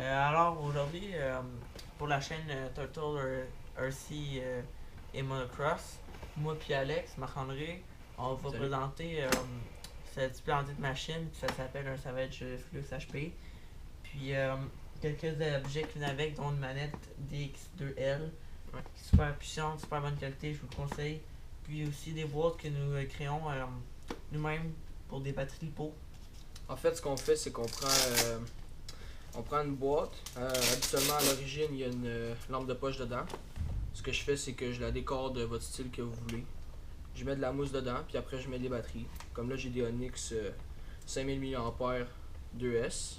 Alors aujourd'hui, pour la chaîne Turtle RC et Monocross, moi puis Alex, Marc-André, on va Salut. présenter cette splendide machine qui s'appelle un Savage Flux HP. Puis quelques objets qui viennent avec, dont une manette DX2L, Ouais. super puissante, super bonne qualité, je vous le conseille. Puis aussi des boîtes que nous créons nous-mêmes pour des batteries pour. En fait, ce qu'on fait, c'est on prend une boîte. Habituellement, à l'origine, il y a une lampe de poche dedans. Ce que je fais, c'est que je la décore de votre style que vous voulez. Je mets de la mousse dedans, puis après, je mets des batteries. Comme là, j'ai des Onyx 5000 mAh 2S.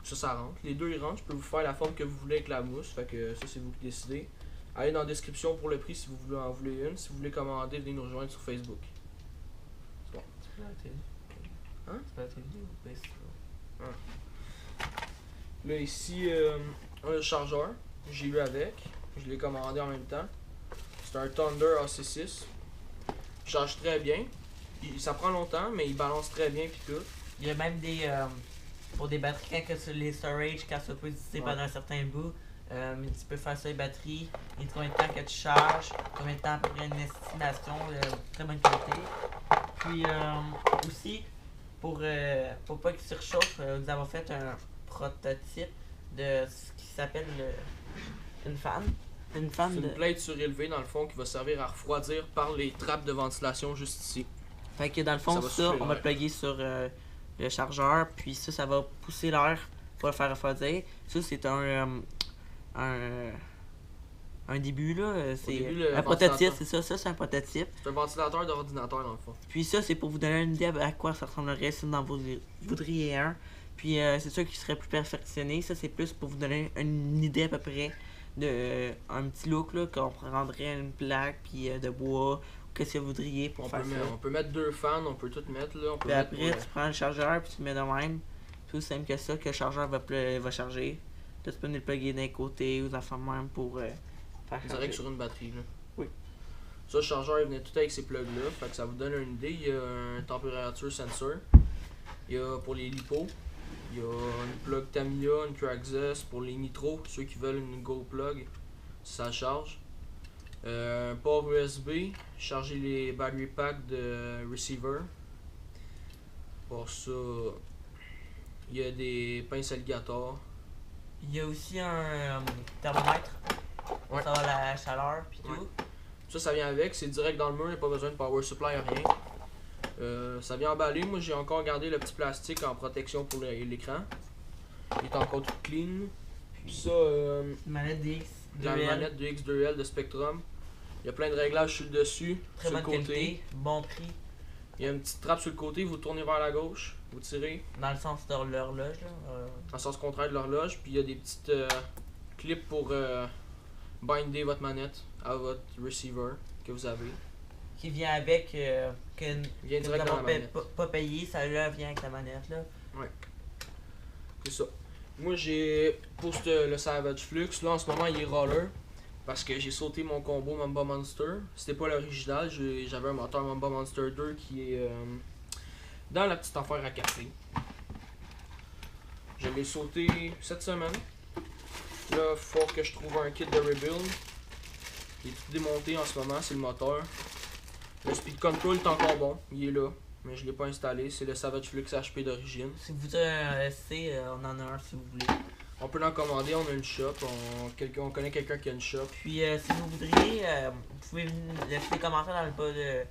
Ça rentre. Les deux, ils rentrent. Je peux vous faire la forme que vous voulez avec la mousse. Fait que ça, c'est vous qui décidez. Allez dans la description pour le prix si vous voulez en voulez une. Si vous voulez commander, venez nous rejoindre sur Facebook. Tu peux arrêter. Hein? Tu peux arrêter vidéo ou pas? Là, ici, on a le chargeur. J'ai eu avec. Je l'ai commandé en même temps. C'est un Thunder AC6. Il charge très bien. Ça prend longtemps, mais il balance très bien puis tout. Il y a même des. Pour des batteries, quand que sur les storage, quand ça peut utiliser pendant un certain bout, tu peux faire ça les batteries. Il te combien de temps que tu charges, combien de temps à peu près une estimation, très bonne qualité. Puis aussi, pour pas qu'il se réchauffe, nous avons fait un prototype de ce qui s'appelle une fan. Une fan C'est de. une plate surélevée dans le fond qui va servir à refroidir par les trappes de ventilation juste ici. Fait que dans le fond, Ça va ça, souffler on va l'air. le plugger sur le chargeur, puis ça va pousser l'air pour le faire refroidir. Ça, c'est un début, là. C'est début, le un prototype, ventilateur. c'est ça, c'est un prototype. C'est un ventilateur d'ordinateur dans le fond. Puis ça, c'est pour vous donner une idée à quoi ça ressemblerait si vous voudriez un. Puis c'est sûr qu'il serait plus perfectionné. Ça, c'est plus pour vous donner une idée à peu près de un petit look, là, qu'on prendrait une plaque, puis de bois, ou qu'est-ce que vous voudriez pour faire ça. On peut mettre deux fans, on peut tout mettre là. On peut Puis mettre, après, tu prends le chargeur, puis tu le mets de même. C'est aussi simple que ça, que le chargeur va charger. Là, tu peux venir le plugger d'un côté ou de la forme même pour faire charger. direct sur une batterie là. Oui. Ça, le chargeur il venait tout avec ces plugs là. Fait que ça vous donne une idée. Il y a un température sensor. Il y a pour les lipos. Il y a une plug Tamiya, une Traxxas pour les nitros, ceux qui veulent une Go plug, ça charge. Un port USB, charger les battery packs de receiver. Pour ça, il y a des pinces alligator. Il y a aussi un thermomètre pour Ouais. savoir la chaleur, puis Ouais. tout. Ça vient avec, c'est direct dans le mur, il n'y a pas besoin de power supply, rien. Ça vient emballé, moi j'ai encore gardé le petit plastique en protection pour l'écran. Il est encore tout clean. Puis ça, Une manette DX, la 2L, manette de X2L de Spectrum. Il y a plein de réglages sur le dessus, très sur le bonne côté. qualité, bon prix, Il y a une petite trappe sur le côté, vous tournez vers la gauche, vous tirez dans le sens de l'horloge, là. en sens contraire de l'horloge. Puis il y a des petites clips pour binder votre manette à votre receiver que vous avez. Qui vient avec, que Il vient nous direct dans n'avons la manette. pas payé, ça là vient avec la manette, là. C'est ça. Moi j'ai le Savage Flux, là en ce moment il est roller. Parce que j'ai sauté mon combo Mamba Monster. C'était pas l'original, j'avais un moteur Mamba Monster 2 qui est dans la petite affaire à café. Je l'ai sauté cette semaine. Là, faut que je trouve un kit de rebuild. Il est tout démonté en ce moment, c'est le moteur. Le speed control est encore bon, il est là. Mais je l'ai pas installé, c'est le Savage Flux HP d'origine. Si vous voulez un SC, on en a un si vous voulez. On peut l'en commander, on a une shop, on connaît quelqu'un qui a une shop. Puis si vous voudriez, vous pouvez laisser des commentaires dans le bas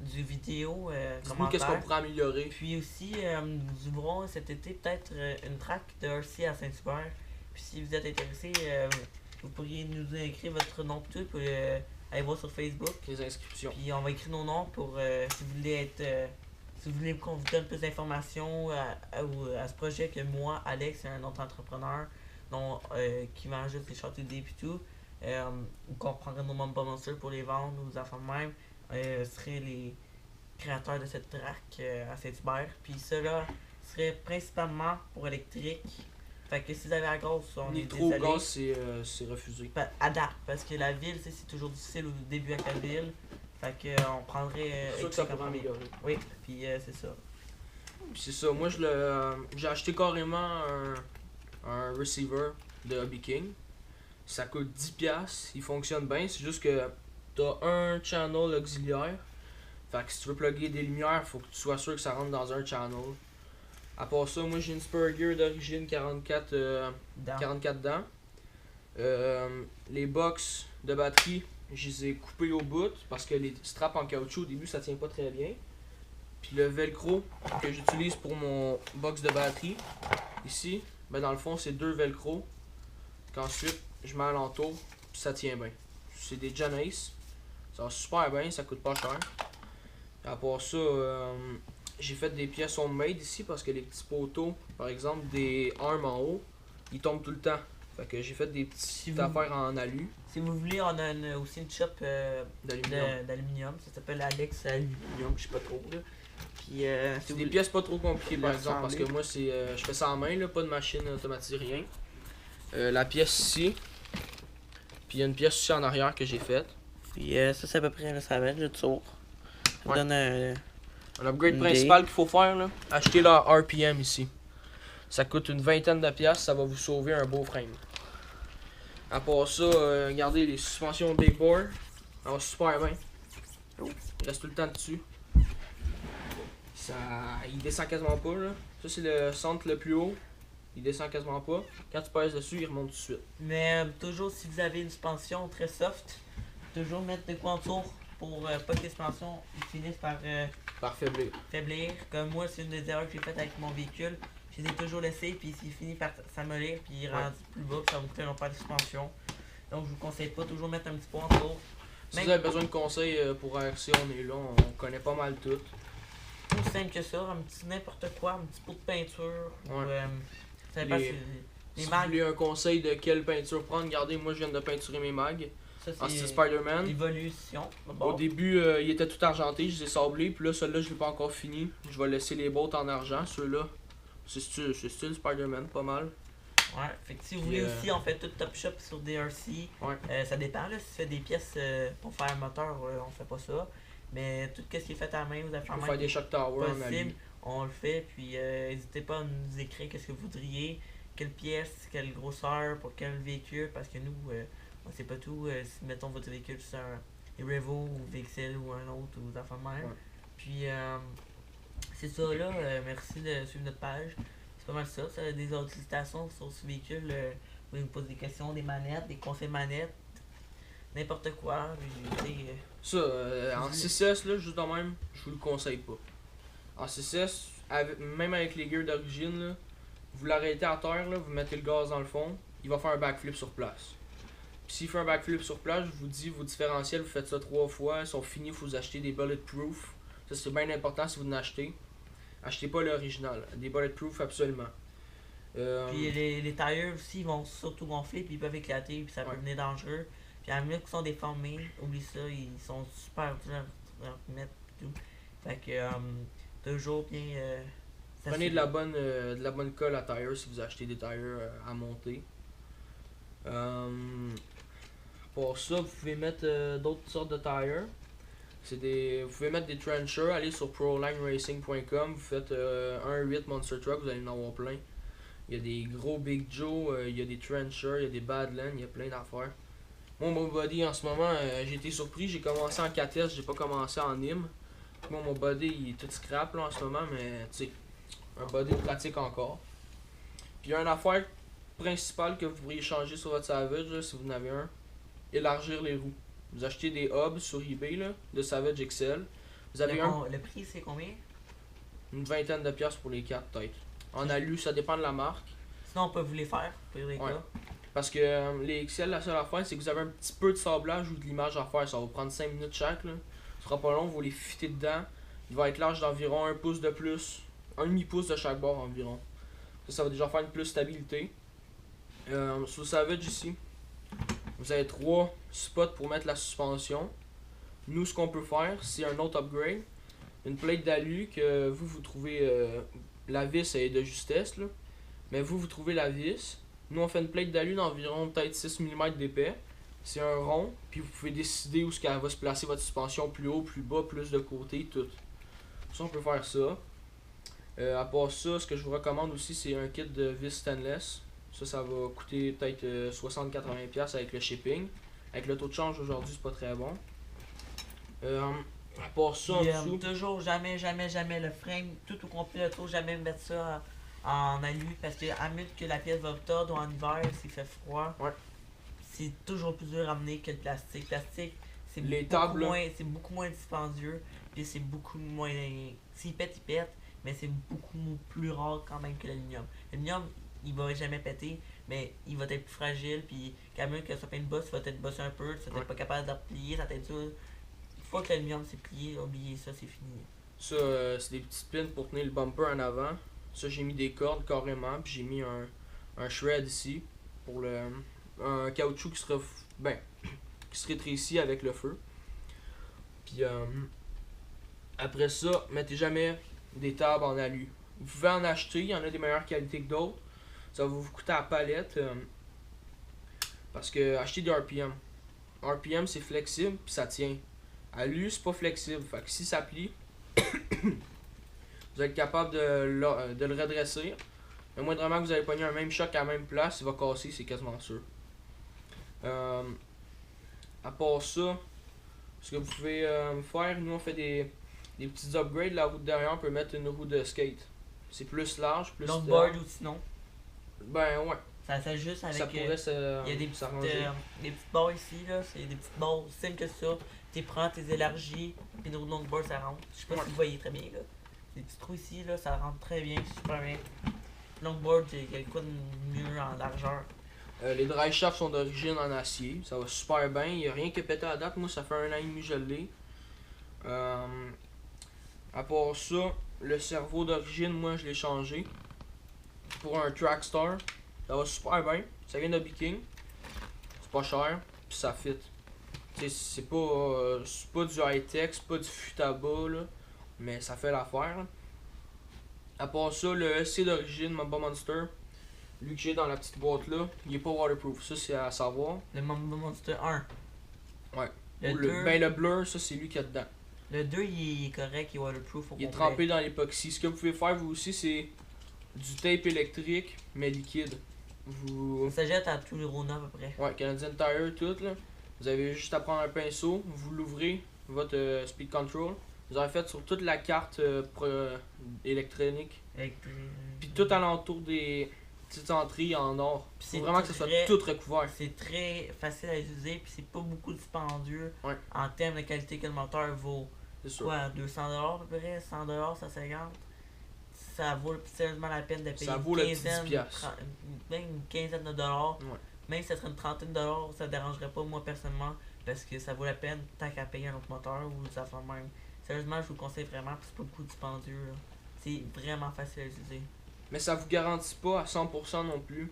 du vidéo. Dites-nous qu'est-ce qu'on pourrait améliorer. Puis aussi, nous ouvrons cet été peut-être une track de RC à Saint-Hubert. Puis si vous êtes intéressé, vous pourriez nous écrire votre nom tout pour aller voir sur Facebook. Les inscriptions. Puis on va écrire nos noms pour si vous voulez être. Si vous voulez qu'on vous donne plus d'informations à ce projet que moi, Alex, un autre entrepreneur qui vend juste des châteaux et tout, ou qu'on prendrait nos Mamba Monster pour les vendre ou des affaires de même, seraient les créateurs de cette track à Saint-Hubert. Puis ça là serait principalement pour électrique. Fait que si vous avez la grosse, on est Nitro désolé. gaz, c'est refusé. À date, parce que la ville, c'est toujours difficile au début avec la ville. Fait que on prendrait. C'est sûr que ça électrique en pourrait premier. améliorer. Oui, puis c'est ça. Puis c'est ça, moi j'ai acheté carrément un receiver de Hobby King. Ça coûte 10$, il fonctionne bien, c'est juste que t'as un channel auxiliaire. Fait que si tu veux plugger des lumières, faut que tu sois sûr que ça rentre dans un channel. À part ça, moi j'ai une Spurrier d'origine 44 dents. Les box de batterie, je les ai coupés au bout parce que les straps en caoutchouc au début ça tient pas très bien. Puis le velcro que j'utilise pour mon box de batterie, ici, ben dans le fond c'est 2 velcro qu'ensuite je mets à l'entour puis ça tient bien. C'est des Genesis, ça va super bien, ça coûte pas cher. À part ça, j'ai fait des pièces homemade ici parce que les petits poteaux, par exemple des armes en haut, ils tombent tout le temps. Fait que j'ai fait des petites affaires en alu. Si vous voulez, on a aussi une shop d'aluminium. Ça s'appelle Alex Aluminium, je sais pas trop. Là. Puis, c'est des pièces pas trop compliquées par exemple parce que moi je fais ça en main, là, pas de machine automatisée, rien. La pièce ici, puis il y a une pièce aussi en arrière que j'ai faite. Puis ça c'est à peu près, là, ça va être le tour. Ça donne un upgrade principal qu'il faut faire, là, acheter leur RPM ici. Ça coûte une vingtaine de piastres, ça va vous sauver un beau frame. À part ça, regardez les suspensions Big Bore, ça va super bien. Il reste tout le temps dessus. Il descend quasiment pas là. Ça c'est le centre le plus haut. Il descend quasiment pas. Quand tu pèses dessus, il remonte tout de suite. Mais toujours si vous avez une suspension très soft, toujours mettre de quoi autour pour pas que les suspensions finissent par faiblir. Comme moi, c'est une des erreurs que j'ai faites avec mon véhicule. Je les ai toujours laissés, puis il finit par s'amollir, puis il rend plus bas, puis ça vous coûte un pas de suspension. Donc je vous conseille pas toujours mettre un petit pot autour. Si vous avez besoin de conseils pour ARC, on est là, on connaît pas mal tout. Plus simple que ça, un petit n'importe quoi, un petit pot de peinture. Ouais. Ça dépend si vous voulez un conseil de quelle peinture prendre, regardez, moi je viens de peinturer mes mags. Ça c'est Spider-Man. L'évolution. Au début, il était tout argenté, je les ai sablés, puis là, celui-là, je l'ai pas encore fini. Je vais laisser les bottes en argent, ceux-là. C'est style Spider-Man, pas mal. Ouais, fait que si vous voulez aussi, on fait tout Top Shop sur DRC. Ouais. Ça dépend, là, si tu fais des pièces pour faire un moteur, on fait pas ça. Mais tout ce qui est fait à main, vous avez fait faire des shock towers possible, on le fait. Puis n'hésitez pas à nous écrire qu'est-ce que vous voudriez, quelle pièce, quelle grosseur, pour quel véhicule, parce que nous, on sait pas tout. Si mettons votre véhicule c'est un Revo ou VXL ou un autre ou d'affaires de même. Puis c'est ça là, merci de suivre notre page. C'est pas mal ça. Ça a des autres citations sur ce véhicule. Vous pouvez nous poser des questions, des manettes, des conseils manettes, n'importe quoi. En 6S, là, juste de même, je vous le conseille pas. En 6S, même avec les gears d'origine, là, vous l'arrêtez à terre, là, vous mettez le gaz dans le fond, il va faire un backflip sur place. Puis s'il fait un backflip sur place, je vous dis, vos différentiels, vous faites ça 3 fois, ils sont finis, il faut vous acheter des bulletproof. Ça c'est bien important si vous en achetez. Achetez pas l'original, des bulletproof absolument. Puis les tailleurs aussi, ils vont surtout gonfler, puis ils peuvent éclater, puis ça peut devenir dangereux. Puis à minute qu'ils sont déformés, oublie ça, ils sont super durs à remettre et tout. Fait que toujours bien. Prenez de la bonne colle à tire si vous achetez des tires à monter. Pour ça, vous pouvez mettre d'autres sortes de tires. Vous pouvez mettre des trenchers, allez sur prolinерacing.com, vous faites 1.8 Monster Truck, vous allez en avoir plein. Il y a des gros Big Joe, il y a des trenchers, il y a des Badlands, il y a plein d'affaires. Moi, mon body en ce moment, j'ai été surpris, j'ai commencé en 4S, j'ai pas commencé en NIM. Moi, mon body il est tout scrap là, en ce moment, mais tu sais, un body pratique encore. Puis il y a une affaire principale que vous pourriez changer sur votre Savage, là, si vous en avez un, élargir les roues. Vous achetez des hubs sur eBay là, de Savage XL. Vous avez le prix c'est combien? Une vingtaine de piastres pour les 4 peut-être. En alu, ça dépend de la marque. Sinon on peut vous les faire, pour les cas. Parce que les XL, la seule affaire, c'est que vous avez un petit peu de sablage ou de l'image à faire. Ça va vous prendre 5 minutes chaque. Là. Ce sera pas long, vous les fitter dedans. Il va être large d'environ 1 pouce de plus. 1,5 pouce de chaque bord environ. Ça va déjà faire une plus stabilité. Sur le Savage ici, vous avez 3 spots pour mettre la suspension. Nous, ce qu'on peut faire, c'est un autre upgrade. Une plate d'alu que vous trouvez... la vis elle est de justesse. Là. Mais vous trouvez la vis. Nous, on fait une plate d'alu d'environ peut-être 6 mm d'épais. C'est un rond. Puis vous pouvez décider où va se placer votre suspension, plus haut, plus bas, plus de côté, tout. Ça, on peut faire ça. À part ça, ce que je vous recommande aussi, c'est un kit de vis stainless. Ça va coûter peut-être 60-80$ avec le shipping. Avec le taux de change aujourd'hui, c'est pas très bon. À part ça, en Puis, dessous, toujours, jamais, jamais, jamais le frame, tout au complet, le tour, jamais mettre ça en alu parce que à minute que la pièce va tordre ou en hiver, s'il fait froid, Ouais. c'est toujours plus dur à amener que le plastique. Plastique, c'est Les beaucoup tables, là. moins, c'est beaucoup moins dispendieux, puis c'est beaucoup moins. S'il pète, il pète, mais c'est beaucoup plus rare quand même que l'aluminium. L'aluminium, il va jamais péter, mais il va être plus fragile, puis quand même que ça fait une bosse, il va être bossé un peu, ça va Ouais. être pas capable de replier, ça va être dur. Une fois que l'aluminium s'est plié, oubliez ça, c'est fini. ça, c'est des petites pins pour tenir le bumper en avant. Ça, j'ai mis des cordes carrément, puis j'ai mis un shred ici pour un caoutchouc qui se rétrécit avec le feu. Puis après ça, mettez jamais des tables en alu. Vous pouvez en acheter, il y en a des meilleures qualités que d'autres. Ça va vous coûter à la palette parce que acheter des RPM. RPM c'est flexible puis ça tient. Alu c'est pas flexible, fait que si ça plie, vous êtes capable de le redresser. Le moindrement que vous allez pogner un même choc à la même place, il va casser, c'est quasiment sûr. À part ça, ce que vous pouvez faire, nous on fait des petits upgrades. La roue de derrière, on peut mettre une roue de skate. C'est plus large, plus Longboard large. ou sinon, Ben ouais, ça s'ajuste avec. ça pourrait Il y a des s'arranger. des petites barres ici, là. C'est des petites barres simples que ça. Tu prends, tu les élargis, puis nos longboard ça rentre. Je sais pas Ouais. si vous voyez très bien, là. Des petits trous ici, là, ça rentre très bien, super bien. Longboard, il y a quoi de mieux en largeur. Les dry shafts sont d'origine en acier, ça va super bien. Il n'y a rien que pété à date, moi ça fait 1 an et demi que je l'ai. À part ça, le cerveau d'origine, moi je l'ai changé pour un Trackstar. Ça va super bien. Ça vient de Viking. C'est pas cher, puis ça fit. C'est pas du high-tech, c'est pas du Futaba, là, mais ça fait l'affaire. Là. À part ça, le SC d'origine, Mamba Monster, lui que j'ai dans la petite boîte là, il est pas waterproof. Ça, c'est à savoir. Le Mamba Monster 1. Ouais. Le Ou 2, le blur, ça, c'est lui qui est dedans. le 2 il est correct, il est waterproof au Il est complet. trempé dans l'époxy. Ce que vous pouvez faire, vous aussi, c'est du tape électrique, mais liquide. Vous. Ça jette à tous les Rona à peu près. Ouais, Canadian Tire, tout là. Vous avez juste à prendre un pinceau, vous l'ouvrez, votre speed control. Vous avez fait sur toute la carte électronique. Puis tout alentour des petites entrées en or. Puis Faut c'est vraiment que ça soit très- tout recouvert. C'est très facile à utiliser, puis c'est pas beaucoup dispendieux Ouais. en termes de qualité que le moteur vaut. C'est sûr. Quoi, 200$ à peu près, 100$, 150$. Ça vaut sérieusement la peine de payer Ça vaut une le petit quinzaine, 10$. même une quinzaine de dollars. Ouais. Même si ça serait une trentaine de dollars, ça ne dérangerait pas moi personnellement, parce que ça vaut la peine tant qu'à payer un autre moteur ou des affaires même. Sérieusement, je vous le conseille vraiment, puis c'est pas beaucoup dispendieux. Là. C'est vraiment facile à utiliser. Mais ça vous garantit pas à 100% non plus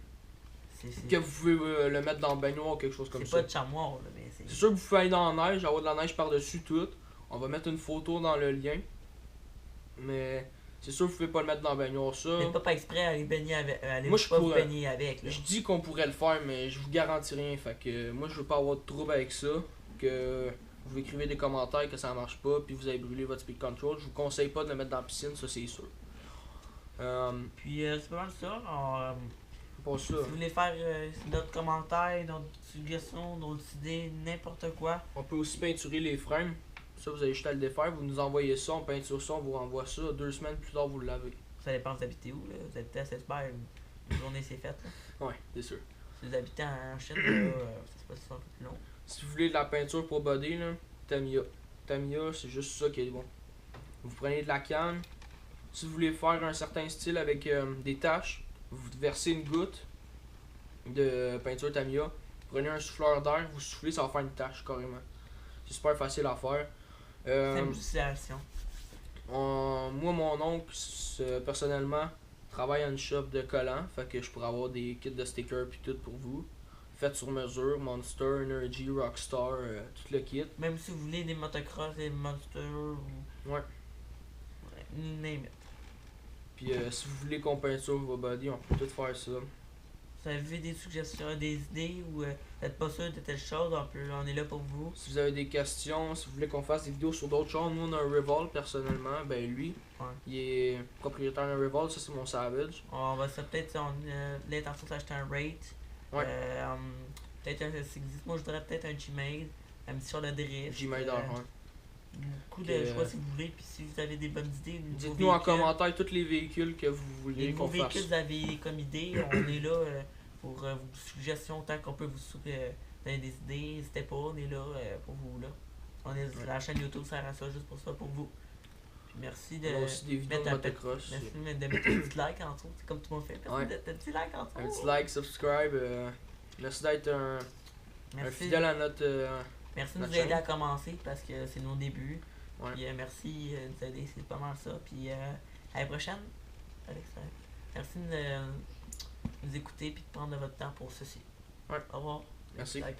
C'est que vous pouvez le mettre dans le baignoire ou quelque chose comme c'est ça. pas de chamois, là, mais c'est. C'est sûr que vous pouvez aller dans la neige, avoir de la neige par-dessus tout. On va mettre une photo dans le lien. Mais c'est sûr que vous pouvez pas le mettre dans le baignoire. Ça, Faites pas exprès à aller baigner avec. Allez Moi, je pas vous pourrais. baigner avec. Là. je dis qu'on pourrait le faire, mais je vous garantis rien. Fait que moi, je veux pas avoir de trouble avec ça. Que vous écrivez des commentaires que ça marche pas, puis vous avez brûlé votre speed control. Je vous conseille pas de le mettre dans la piscine, ça c'est sûr. Puis c'est pas mal ça. Alors, Pour ça, si vous voulez faire d'autres commentaires, d'autres suggestions, d'autres idées, n'importe quoi, on peut aussi peinturer les frames. Ça, vous avez juste à le défaire. Vous nous envoyez ça, on peinture ça, on vous renvoie ça. 2 semaines plus tard, vous le lavez. ça dépend vous habitez où. Là. Vous habitez à Saint-Hubert, une journée c'est faite. Là. Ouais, c'est sûr. Si vous habitez en Chine, là, ça se passe un peu plus long. Si vous voulez de la peinture pour body, là, Tamiya. Tamiya, c'est juste ça qui est bon. Vous prenez de la canne. Si vous voulez faire un certain style avec des taches, vous versez une goutte de peinture Tamiya. Prenez un souffleur d'air, vous soufflez, ça va faire une tache carrément. C'est super facile à faire. Simple utilisation. Moi, mon oncle, personnellement, travaille à une shop de collants. Fait que je pourrais avoir des kits de stickers puis tout pour vous. Fait sur mesure, Monster, Energy, Rockstar, tout le kit. Même si vous voulez des motocross, des monsters ou. Ouais. Name it. Puis si vous voulez qu'on peinture vos body, on peut tout faire ça. vous avez des suggestions, des idées ou n'êtes pas sûr de telle chose, on est là pour vous. Si vous avez des questions, si vous voulez qu'on fasse des vidéos sur d'autres choses, nous on a un Revolve personnellement, ben lui, Ouais. il est propriétaire d'un Revolve, ça c'est mon Savage. On va ça peut-être, l'intention d'acheter un rate. Ouais. Peut-être un Sixis. Moi je dirais peut-être un Gmail, un petit sur le drift. Gmail ouais. Beaucoup de choix si vous voulez, puis si vous avez des bonnes idées. Dites-nous en commentaire tous les véhicules que vous voulez qu'on fasse. Les véhicules vous avez comme idée, on est là pour vos suggestions tant qu'on peut vous donner des idées. N'hésitez pas, on est là pour vous. Là. La chaîne YouTube sert à ça, juste pour ça, pour vous. Puis merci de on a aussi des vidéos de motocross. Merci de mettre un petit like en dessous, c'est comme tu m'as fait. Merci de mettre un petit like en dessous. Un petit like, subscribe. Merci d'être un fidèle à notre. Merci de nous aider à commencer parce que c'est nos débuts. Ouais. Puis merci de nous aider, c'est pas mal ça. Puis à la prochaine, Alex. Merci de nous écouter et de prendre de votre temps pour ceci. Ouais. Au revoir. Merci. Bye,